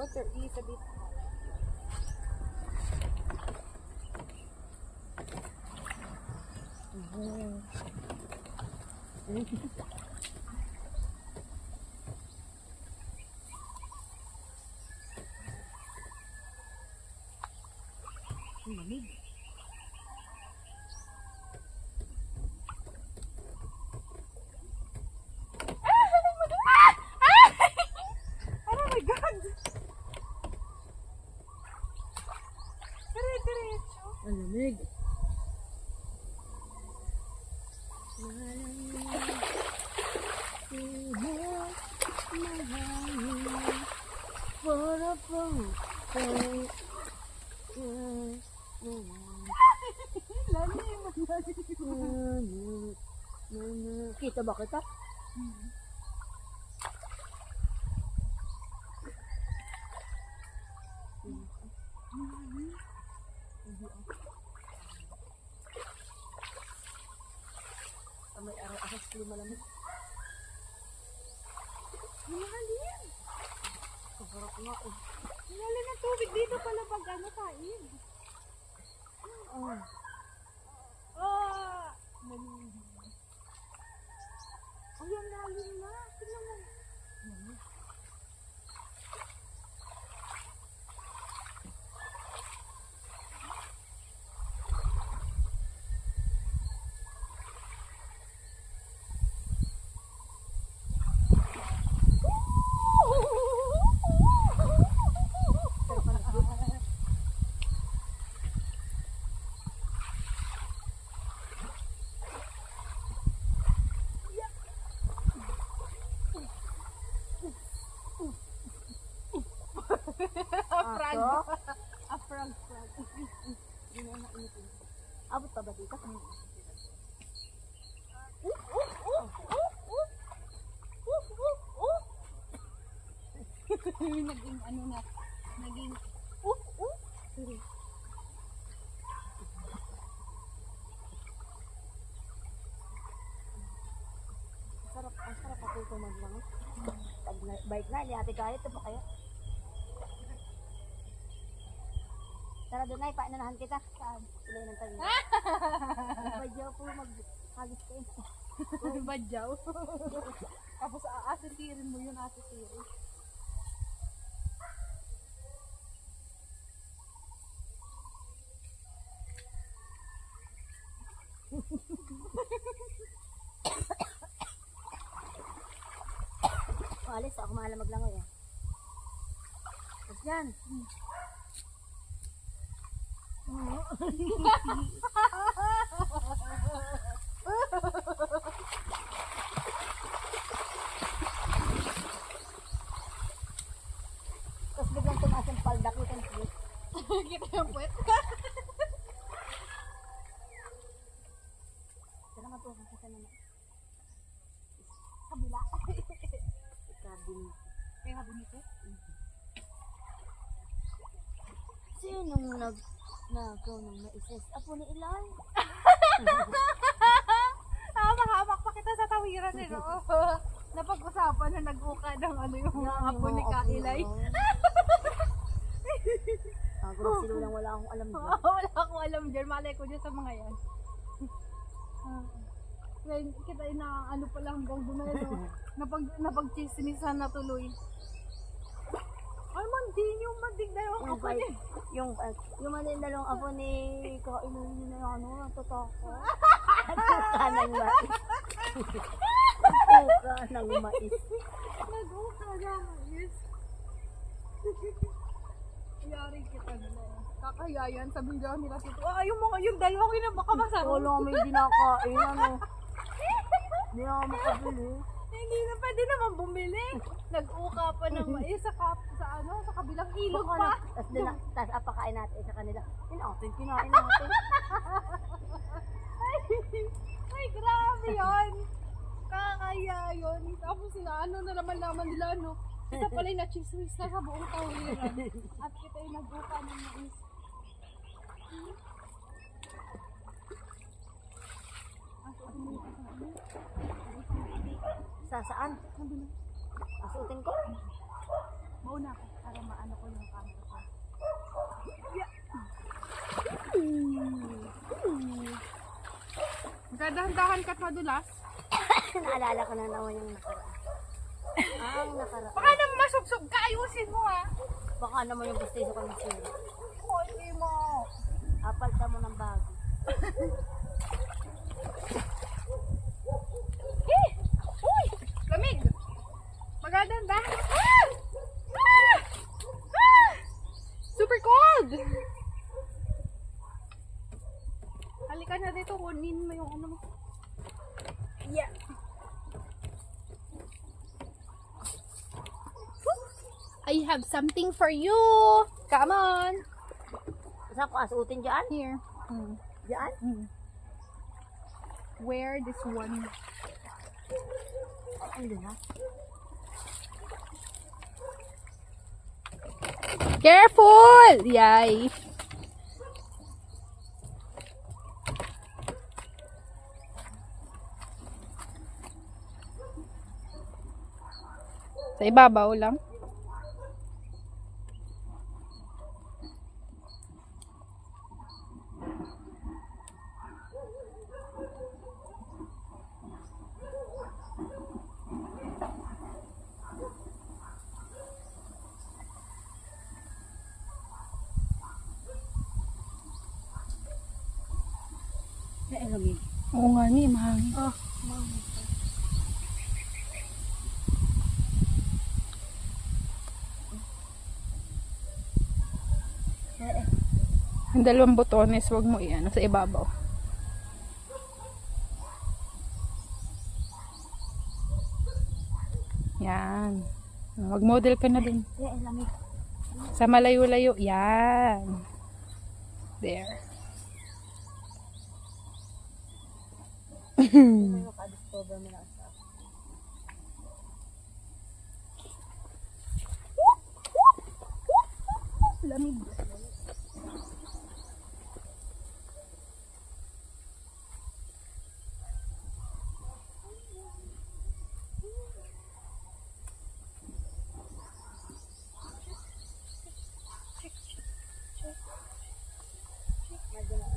Water is a bit Lamig. Oh my God! Dire-diretso. Ang lamig. Kita ba kita? May araw-aras lumalamig. Malalim. Sarap nga eh. Malalim ng tubig dito pala pag ano kain. Oh. Ah! Malalim. Ay, ang lalim na. Tignan mo. Frog. A frog. Yun ang naitin. Abot pa ba dito? Naging ano na. Naging Ang sarap ako tumag lang. Pag bike na, hindi ate kaya ito pa kaya. Tara doon ay, paananahan kita. Saan? Tulay ng tayo. Badyaw po mag-halis kayo. badyaw. Tapos aasitirin mo yun, asitirin. Alis ako malamag lang eh. Tapos yan. Tapos biglang tumaas ang palda ko yung puwet. Kita yung puwet. Tara nga po, kasi naman. Kabila. Kabin. Kaya nga bunito. Sinong nagaw ng maises? Apo ni Ilay. Hamak-hamak pa kita sa tawiran eh, no? Napag-usapan na nag-uka ng ano yung mga apo ni Kailay. Ako na sila lang wala akong alam dyan. Wala akong alam dyan. Malay ko dyan sa mga yan. Kita na ano pala hanggang doon na yun. Napag-chismisan na tuloy. Ay, mandin yung mandig na yung apo niya. Yung dalawang apo ni Kailay na yung ano, natotoko. Tuka ng mais. Tuka ng mais. Nag-uka na mais. Yari kita nila. Kakayayan, sabi daw nila dito. Yung mga yung dalawa na baka masarap. Wala may dinakain, ano. Hindi na ako makabili. Hindi na pwede naman bumili. Nag-uka pa ng mais sa kabilang ilog pa. Tapos apakain natin sa kanila. Kinain natin. Ay, grabe yun. Kakaya yun. Tapos na naman nila, no. Ito pala yung na-chismis na sa buong tawiran. At kita yung nag-uka ng mais. Sa saan? Asutin ko? Mauna ako. Para maano ko yung camera ko. Gadahan-dahan ka't madulas. Naalala ko na naman yung nakaraan. Ang nakaraan. Baka naman masugsog ka, ayusin mo ha. Baka naman yung gusto ko ng sila. Hindi mo. Apalta mo ng bago. Uy! Lamig! Magadahan-dahan. Ah! Ah! Ah! Super cold! Halika na dito, kunin mo yung ano mo. Yeah. I have something for you. Come on. Saan ko asuotin dyan? Here. Dyan? Wear this one. Ano na? Careful! Yay! Sa ibabaw lang. Ay, lamig. Oo nga ni, mahangin. Oh, mahangin. Ang dalawang botones, wag mo iyan sa ibabaw. Yan. Mag-model ka na din. Ay, lamig. Sa malayo-layo. Yan. There. May makadiscover mo na sa Lamig.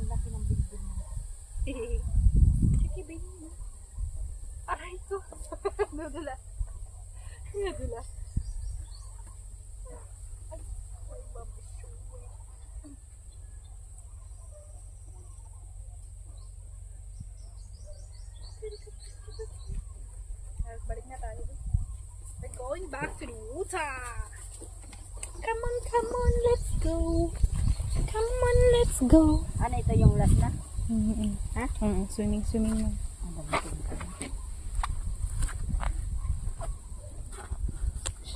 ang laki ng building mo. Sige, baby. Aray ko. Nadula. Nadula. Balik na tayo. We're going back to the water. Come on, let's go. Come on, let's go. Ano ito yung last na? Ha? Swimming na. Ang dami ko.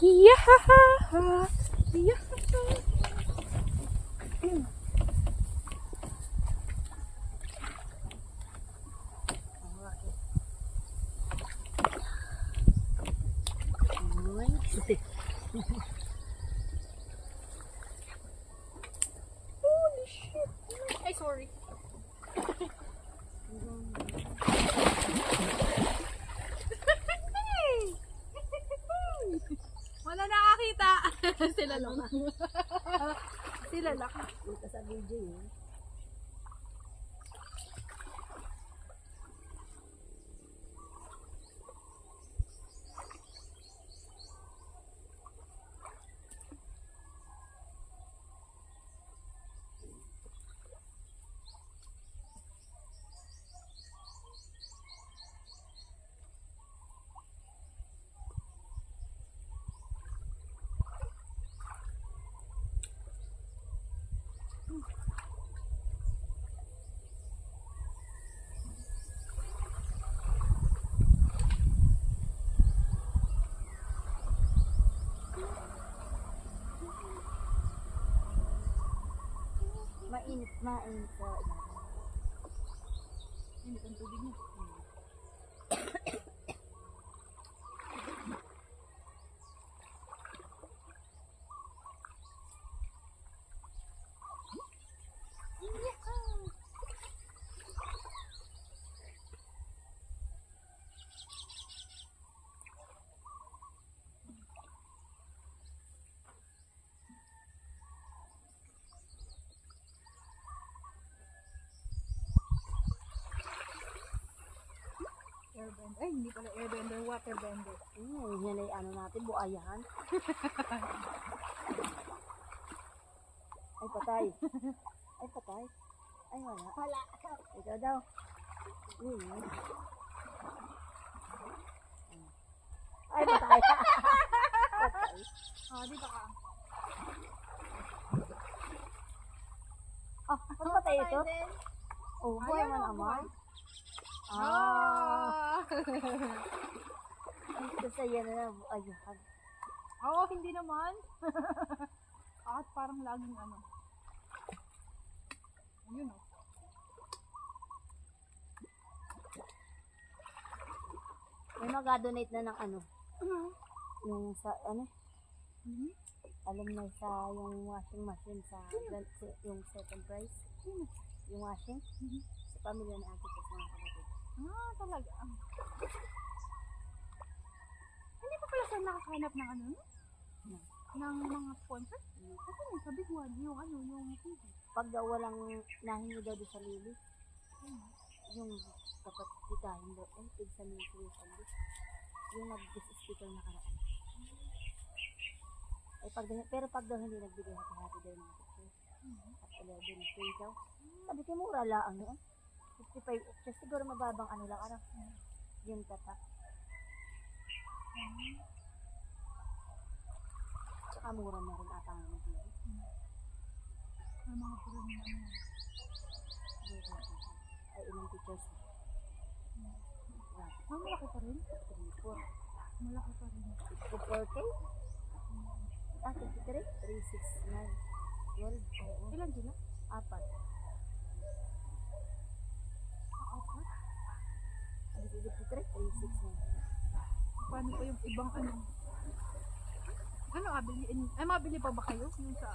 Yahaha. Holy shit. Ay, sorry. Wala nakakita. Sila lang. Sila lang. Ito sa video yun. Mainit sa ilalim. Init ang tubig niya. airbender. Ay, hindi pala airbender, waterbender. Yan ay ano natin, buayahan. Ay, patay. Ay, patay. Ay, wala. Wala. Ikaw daw. Ay, patay. Patay. Dito ka. Patay ito? din. Oh, buhay Ayan, man oh, naman. Ah! Ay, kasi yan na buayahan. Oo, hindi naman. At parang laging ano. Ayun oh. May mag-donate na ng ano. Yung sa, ano? Mhm. Alam na sa yung washing machine sa yung second prize. Yung washing. Sa pamilya ni Ate Tess, mga kapatid. Talaga. Hindi pa pala sila nakakahanap ng ano, no? Ng mga sponsor? Kasi yung sabi ko, yung ano, yung TV. Pag daw walang nahingi daw doon sa Lily, yung dapat titahin daw, tigsa ni Susan, yung nag-guest speaker na karaan. Pero pag daw hindi nagbigay hati-hati daw yung mga pictures, at 11K daw, sabi ko mura lang yun. 55, just siguro mababang ano lang, ano, yung tatak. Saka mura na rin ata ng mga Ang mga puro na ano. ay ilang pictures. Malaki pa rin? 3, 4. Malaki pa rin. 4K? 53? 369. 12. Oo. Ilan sila? 4. Apat? Ano 53? 369. Paano pa yung ibang ano? Ano, mabili pa ba kayo? Yung sa,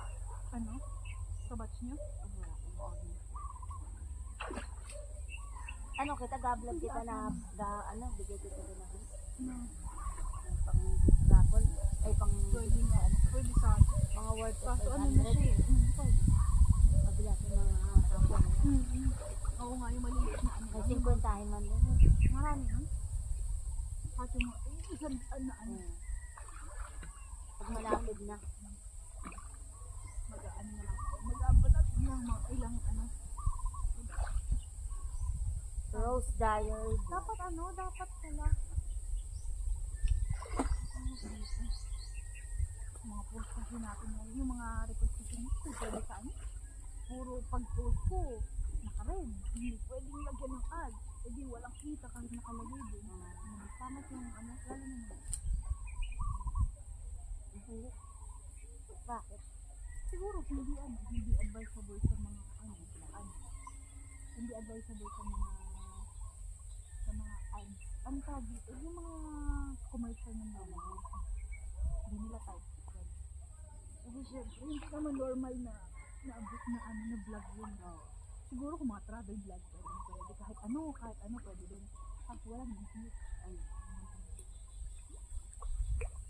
ano? Sa batch nyo? Ano kita gablog kita na ano bigay kita din ako No. pang raffle ay pang Pwede nga, ano? Pwede sa atin. mga worth of Kaso ano na 500 siya eh. Pwede. kabila sa mga raffle Oo nga, yung maliliit na ano. ay 50 man din Marami nun. Kaso nga, isang na ano. pag malapit na Mag-ano na lang. Mag-abalat ng mga ilang ano. Rose Diary Dapat ano, dapat pala. Mga post kasi natin ngayon, yung mga request kasi natin, pwede sa ano. Puro pag-post ko, naka-red. Hindi pwedeng lagyan ng ad. Pwede walang kita kahit nakalagay din. Tama yung ano, lalo naman. bakit Siguro hindi ano, hindi advisable sa mga ano, hindi advisable sa mga ads. Ang tawag dito, yung mga commercial ng mga hindi nila type. Kasi syempre, hindi naman normal na ano, na vlog yun. Siguro kung mga travel vlog, pwede kahit ano, pwede din. Kasi wala nang hit.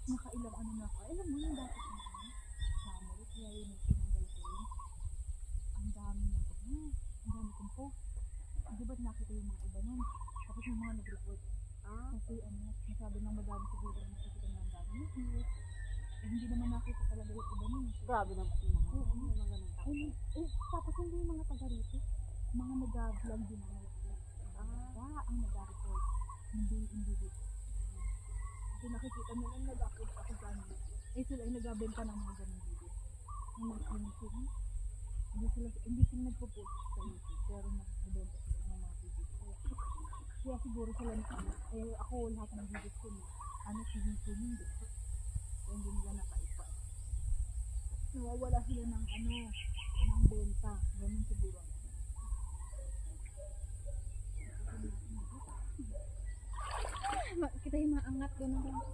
Nakailang ano na ako. Alam mo yung dati ng channel, kaya yun yung tinanggal ko rin. Ang dami ng ang dami kong post. Di ba nakita yung mga iba nun? Tapos yung mga nag-report. Kasi ano, masabi ng madami siguro na nakita ng dami ng hit. Hindi naman nakita talaga yung iba nun. grabe na yung mga ganun Tapos hindi yung mga taga rito. Mga nag-vlog din ang nag-report. Ang nag-report. Hindi dito. Kasi nakikita nila nag-upload ako sa ano. Sila ay nag-abenta ng mga ganun video. Hindi sila nagpo-post sa YouTube. Pero nag-abenta sila ng mga video. Kaya siguro sila na ano. Ako lahat ng videos ko na swimming dito. Kaya hindi nila nakaipa. Nawawala sila ng ng benta. Ganun siguro. Kita yung maangat gano'n lang.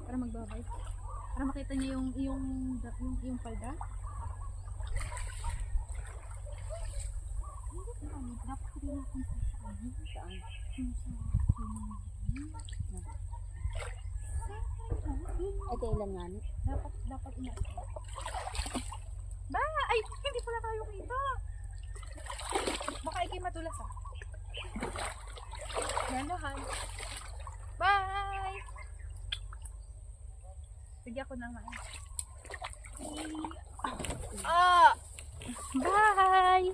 Para magbabay. Para makita niya yung palda. Dapat ko rin natin saan ito ilan nga ni dapat ina. Ba! Ay! Hindi pala tayo kita! Baka ikay matulas ah. Yan lahat. Sige ako naman. Ah! Bye!